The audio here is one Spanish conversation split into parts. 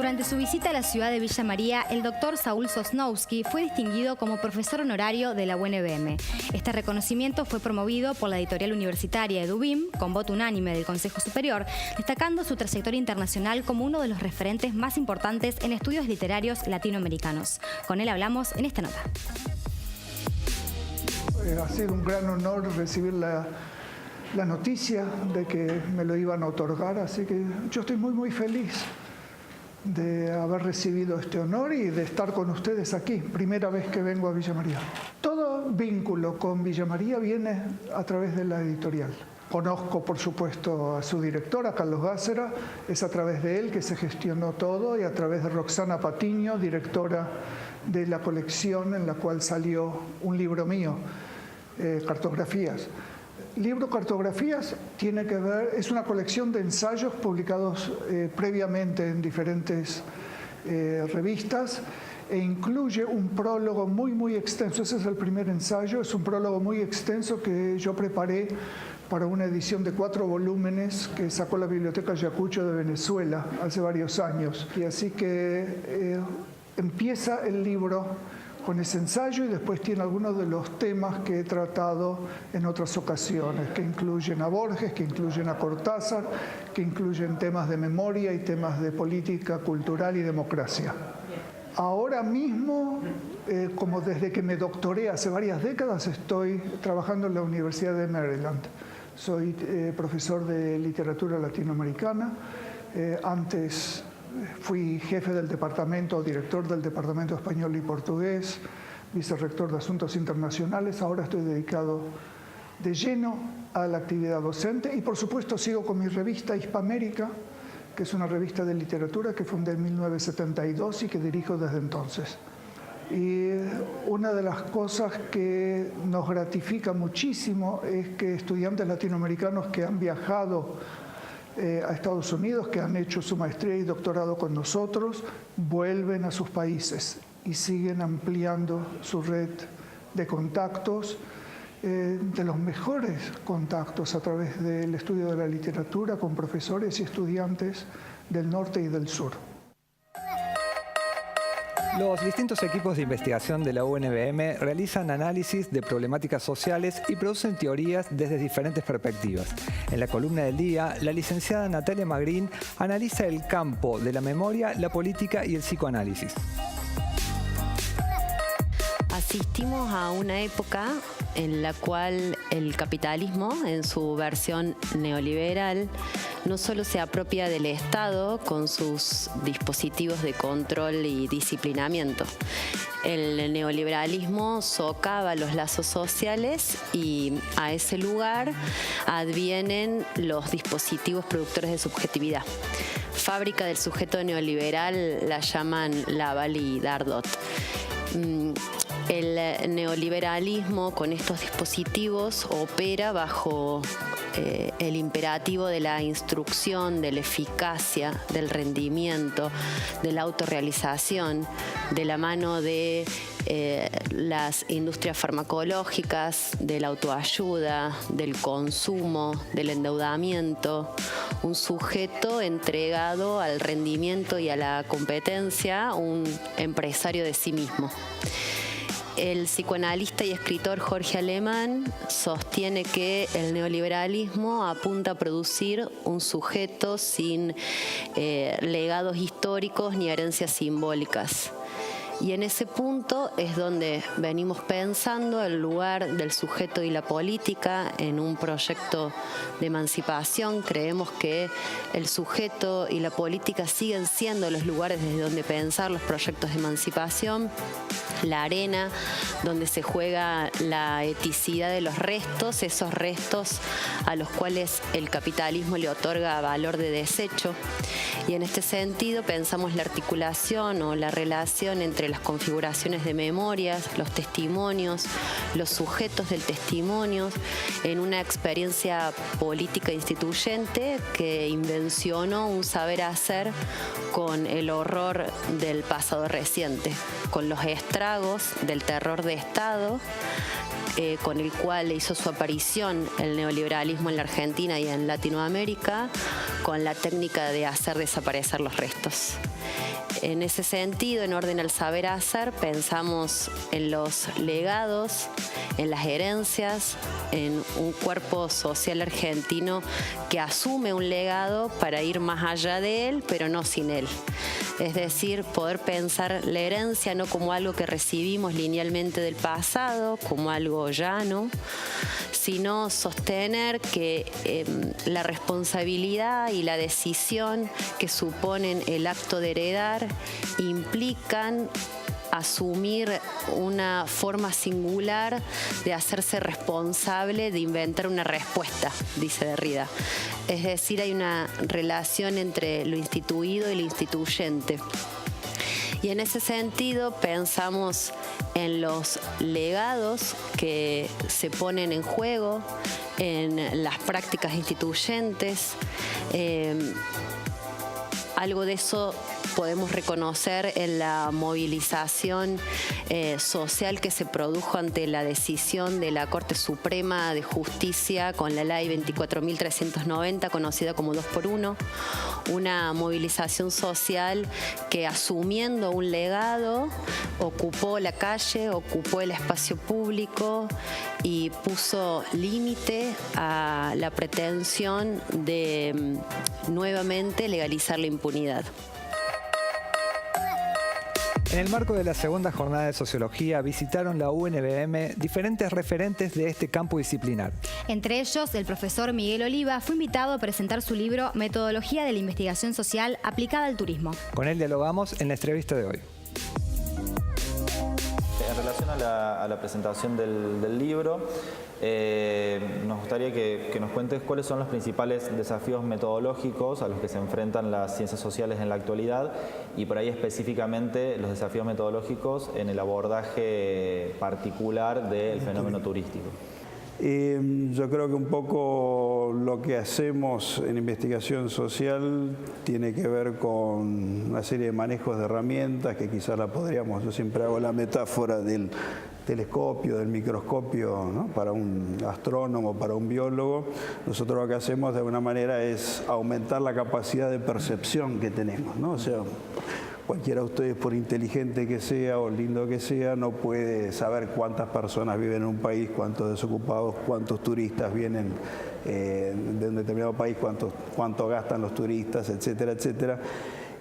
Durante su visita a la ciudad de Villa María, el doctor Saúl Sosnowski fue distinguido como profesor honorario de la UNBM. Este reconocimiento fue promovido por la editorial universitaria EduBIM, con voto unánime del Consejo Superior, destacando su trayectoria internacional como uno de los referentes más importantes en estudios literarios latinoamericanos. Con él hablamos en esta nota. Ha sido un gran honor recibir la noticia de que me lo iban a otorgar, así que yo estoy muy feliz de haber recibido este honor y de estar con ustedes aquí, primera vez que vengo a Villa María. Todo vínculo con Villa María viene a través de la editorial. Conozco, por supuesto, a su directora, Carlos Gácera, es a través de él que se gestionó todo, y a través de Roxana Patiño, directora de la colección en la cual salió un libro mío, Cartografías. Libro Cartografías tiene que ver, es una colección de ensayos publicados previamente en diferentes revistas, e incluye un prólogo muy extenso. Ese es el primer ensayo, es un prólogo muy extenso que yo preparé para una edición de 4 volúmenes que sacó la Biblioteca Ayacucho de Venezuela hace varios años. Y así que empieza el libro con ese ensayo, y después tiene algunos de los temas que he tratado en otras ocasiones, que incluyen a Borges, que incluyen a Cortázar, que incluyen temas de memoria y temas de política cultural y democracia. Ahora mismo, como desde que me doctoré hace varias décadas, estoy trabajando en la Universidad de Maryland. Soy profesor de literatura latinoamericana. Antes fui jefe del departamento, director del departamento español y portugués, vicerrector de asuntos internacionales. Ahora estoy dedicado de lleno a la actividad docente y, por supuesto, sigo con mi revista Hispamérica, que es una revista de literatura que fundé en 1972 y que dirijo desde entonces. Y una de las cosas que nos gratifica muchísimo es que estudiantes latinoamericanos que han viajado a Estados Unidos, que han hecho su maestría y doctorado con nosotros, vuelven a sus países y siguen ampliando su red de contactos, de los mejores contactos a través del estudio de la literatura con profesores y estudiantes del norte y del sur. Los distintos equipos de investigación de la UNBM realizan análisis de problemáticas sociales y producen teorías desde diferentes perspectivas. En la columna del día, la licenciada Natalia Magrín analiza el campo de la memoria, la política y el psicoanálisis. Asistimos a una época en la cual el capitalismo, en su versión neoliberal, no solo se apropia del Estado con sus dispositivos de control y disciplinamiento. El neoliberalismo socava los lazos sociales y a ese lugar advienen los dispositivos productores de subjetividad. Fábrica del sujeto neoliberal la llaman Laval y Dardot. El neoliberalismo con estos dispositivos opera bajo el imperativo de la instrucción, de la eficacia, del rendimiento, de la autorrealización, de la mano de las industrias farmacológicas, de la autoayuda, del consumo, del endeudamiento. Un sujeto entregado al rendimiento y a la competencia, un empresario de sí mismo. El psicoanalista y escritor Jorge Alemán sostiene que el neoliberalismo apunta a producir un sujeto sin legados históricos ni herencias simbólicas. Y en ese punto es donde venimos pensando el lugar del sujeto y la política en un proyecto de emancipación. Creemos que el sujeto y la política siguen siendo los lugares desde donde pensar los proyectos de emancipación, la arena donde se juega la eticidad de los restos, esos restos a los cuales el capitalismo le otorga valor de desecho. Y en este sentido pensamos la articulación o la relación entre las configuraciones de memorias, los testimonios, los sujetos del testimonio, en una experiencia política instituyente que invencionó un saber hacer con el horror del pasado reciente, con los estragos del terror de Estado, con el cual hizo su aparición el neoliberalismo en la Argentina y en Latinoamérica, con la técnica de hacer desaparecer los restos. En ese sentido, en orden al saber hacer, pensamos en los legados, en las herencias, en un cuerpo social argentino que asume un legado para ir más allá de él, pero no sin él. Es decir, poder pensar la herencia no como algo que recibimos linealmente del pasado, como algo llano, sino sostener que la responsabilidad y la decisión que suponen el acto de heredar implican asumir una forma singular de hacerse responsable de inventar una respuesta, dice Derrida. Es decir, hay una relación entre lo instituido y lo instituyente. Y en ese sentido pensamos en los legados que se ponen en juego, en las prácticas instituyentes. Algo de eso podemos reconocer en la movilización social que se produjo ante la decisión de la Corte Suprema de Justicia con la Ley 24.390, conocida como 2x1, una movilización social que, asumiendo un legado, ocupó la calle, ocupó el espacio público y puso límite a la pretensión de nuevamente legalizar la impunidad. En el marco de la segunda jornada de Sociología visitaron la UNBM diferentes referentes de este campo disciplinar. Entre ellos, el profesor Miguel Oliva fue invitado a presentar su libro Metodología de la Investigación Social aplicada al turismo. Con él dialogamos en la entrevista de hoy. En relación a la presentación del libro, nos gustaría que nos cuentes cuáles son los principales desafíos metodológicos a los que se enfrentan las ciencias sociales en la actualidad y por ahí específicamente los desafíos metodológicos en el abordaje particular del fenómeno turístico. Yo creo que un poco lo que hacemos en investigación social tiene que ver con una serie de manejos de herramientas que quizás la podríamos, yo siempre hago la metáfora del telescopio, del microscopio, ¿no? Para un astrónomo, para un biólogo. Nosotros lo que hacemos de alguna manera es aumentar la capacidad de percepción que tenemos, ¿no? O sea, cualquiera de ustedes, por inteligente que sea o lindo que sea, no puede saber cuántas personas viven en un país, cuántos desocupados, cuántos turistas vienen de un determinado país, cuánto gastan los turistas, etcétera, etcétera.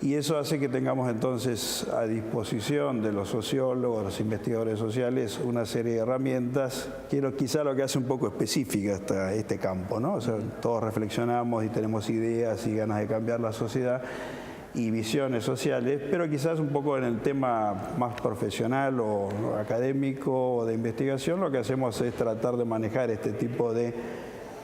Y eso hace que tengamos entonces a disposición de los sociólogos, los investigadores sociales, una serie de herramientas que quizá lo que hace un poco específica hasta este campo, ¿no? O sea, todos reflexionamos y tenemos ideas y ganas de cambiar la sociedad y visiones sociales, pero quizás un poco en el tema más profesional o académico o de investigación, lo que hacemos es tratar de manejar este tipo de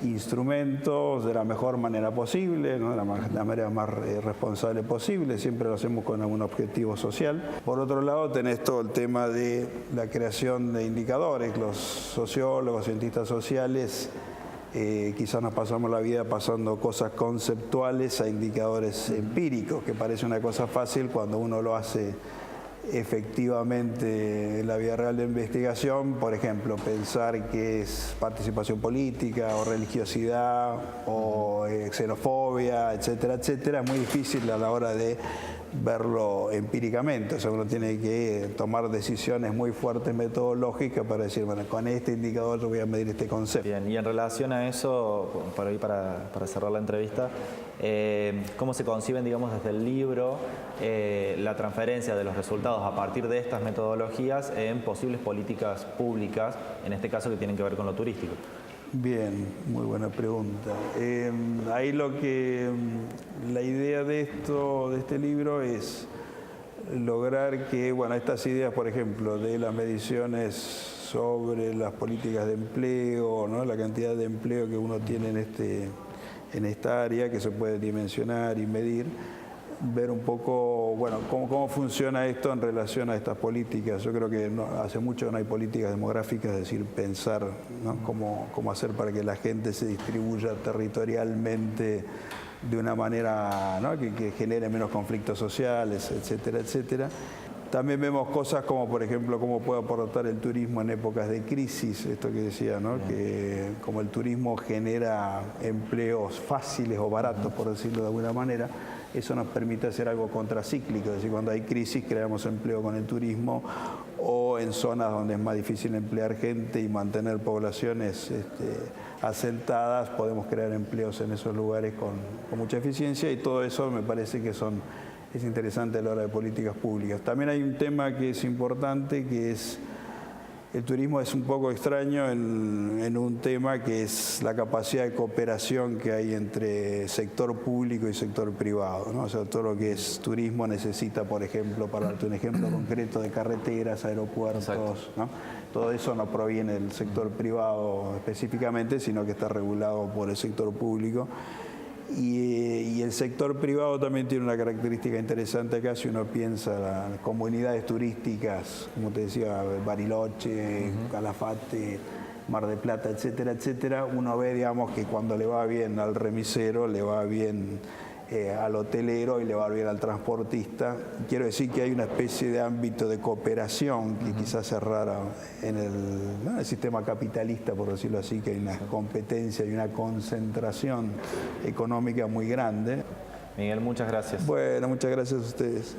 instrumentos de la mejor manera posible, ¿no? De la manera más responsable posible, siempre lo hacemos con algún objetivo social. Por otro lado, tenés todo el tema de la creación de indicadores. Los sociólogos, cientistas sociales, quizás nos pasamos la vida pasando cosas conceptuales a indicadores empíricos, que parece una cosa fácil cuando uno lo hace efectivamente en la vida real de investigación. Por ejemplo, pensar qué es participación política o religiosidad o xenofobia, etcétera, etcétera, es muy difícil a la hora de verlo empíricamente. O sea, uno tiene que tomar decisiones muy fuertes metodológicas para decir, bueno, con este indicador yo voy a medir este concepto. Bien, y en relación a eso, para cerrar la entrevista, ¿cómo se conciben, digamos, desde el libro la transferencia de los resultados a partir de estas metodologías en posibles políticas públicas, en este caso que tienen que ver con lo turístico? Bien, muy buena pregunta. Ahí la idea de este libro es lograr que, bueno, estas ideas, por ejemplo, de las mediciones sobre las políticas de empleo, ¿no? La cantidad de empleo que uno tiene en esta área, que se puede dimensionar y medir, ver un poco, bueno, cómo funciona esto en relación a estas políticas. Yo creo que hace mucho que no hay políticas demográficas, es decir, pensar, ¿no? cómo hacer para que la gente se distribuya territorialmente de una manera, ¿no? que genere menos conflictos sociales, etcétera, etcétera. También vemos cosas como, por ejemplo, cómo puede aportar el turismo en épocas de crisis, esto que decía, ¿no? Que como el turismo genera empleos fáciles o baratos, por decirlo de alguna manera, eso nos permite hacer algo contracíclico, es decir, cuando hay crisis creamos empleo con el turismo, o en zonas donde es más difícil emplear gente y mantener poblaciones asentadas, podemos crear empleos en esos lugares con mucha eficiencia, y todo eso me parece que es interesante a la hora de políticas públicas. También hay un tema que es importante, que es el turismo es un poco extraño en un tema que es la capacidad de cooperación que hay entre sector público y sector privado, ¿no? O sea, todo lo que es turismo necesita, por ejemplo, para darte un ejemplo concreto, de carreteras, aeropuertos, ¿no? Todo eso no proviene del sector privado específicamente, sino que está regulado por el sector público. Y el sector privado también tiene una característica interesante acá, si uno piensa en las comunidades turísticas, como te decía, Bariloche, Calafate, Mar del Plata, etcétera, etcétera, uno ve, digamos, que cuando le va bien al remisero, le va bien al hotelero y le va bien al transportista. Quiero decir que hay una especie de ámbito de cooperación que quizás es rara en el sistema capitalista, por decirlo así, que hay una competencia y una concentración económica muy grande. Miguel, muchas gracias. Bueno, muchas gracias a ustedes.